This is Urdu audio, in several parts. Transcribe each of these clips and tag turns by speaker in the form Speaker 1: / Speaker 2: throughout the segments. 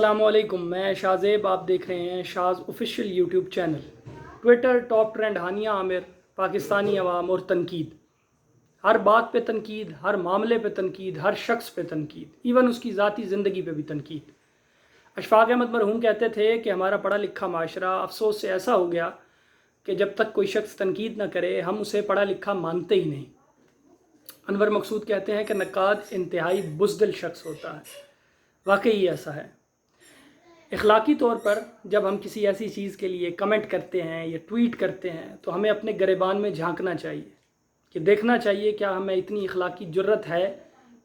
Speaker 1: السلام علیکم، میں شازیب، آپ دیکھ رہے ہیں Shaz official YouTube channel. Twitter top trend Hania Aamir, پاکستانی عوام اور تنقید۔ ہر بات پہ تنقید، ہر معاملے پہ تنقید، ہر شخص پہ تنقید، ایون اس کی ذاتی زندگی پہ بھی تنقید۔ اشفاق احمد مرحوم کہتے تھے کہ ہمارا پڑھا لکھا معاشرہ افسوس سے ایسا ہو گیا کہ جب تک کوئی شخص تنقید نہ کرے ہم اسے پڑھا لکھا مانتے ہی نہیں۔ انور مقصود کہتے ہیں کہ نقاد انتہائی بزدل شخص ہوتا ہے۔ واقعی ایسا ہے۔ اخلاقی طور پر جب ہم کسی ایسی چیز کے لیے کمنٹ کرتے ہیں یا ٹویٹ کرتے ہیں تو ہمیں اپنے گریبان میں جھانکنا چاہیے کہ دیکھنا چاہیے کیا ہمیں اتنی اخلاقی جرت ہے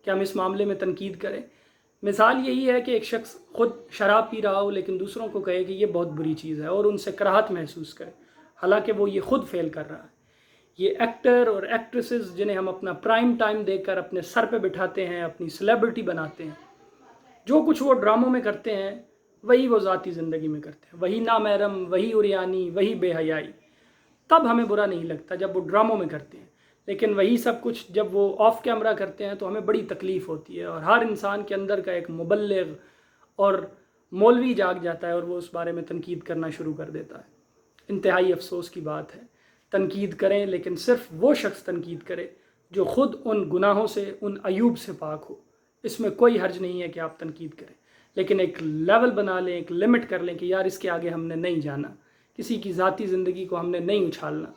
Speaker 1: کہ ہم اس معاملے میں تنقید کریں۔ مثال یہی ہے کہ ایک شخص خود شراب پی رہا ہو لیکن دوسروں کو کہے کہ یہ بہت بری چیز ہے اور ان سے کراہت محسوس کرے، حالانکہ وہ یہ خود فیل کر رہا ہے۔ یہ ایکٹر اور ایکٹریسز جنہیں ہم اپنا پرائم ٹائم دے کر اپنے سر پہ بٹھاتے ہیں، اپنی سیلیبریٹی بناتے ہیں، جو کچھ وہ ڈراموں میں کرتے ہیں وہی وہ ذاتی زندگی میں کرتے ہیں، وہی نامحرم، وہی عریانی، وہی بے حیائی۔ تب ہمیں برا نہیں لگتا جب وہ ڈراموں میں کرتے ہیں، لیکن وہی سب کچھ جب وہ آف کیمرہ کرتے ہیں تو ہمیں بڑی تکلیف ہوتی ہے، اور ہر انسان کے اندر کا ایک مبلغ اور مولوی جاگ جاتا ہے اور وہ اس بارے میں تنقید کرنا شروع کر دیتا ہے۔ انتہائی افسوس کی بات ہے۔ تنقید کریں لیکن صرف وہ شخص تنقید کرے جو خود ان گناہوں سے، ان عیوب سے پاک ہو۔ اس میں کوئی حرج نہیں ہے کہ آپ تنقید کریں، لیکن ایک لیول بنا لیں، ایک لمٹ کر لیں کہ یار اس کے آگے ہم نے نہیں جانا، کسی کی ذاتی زندگی کو ہم نے نہیں اچھالنا۔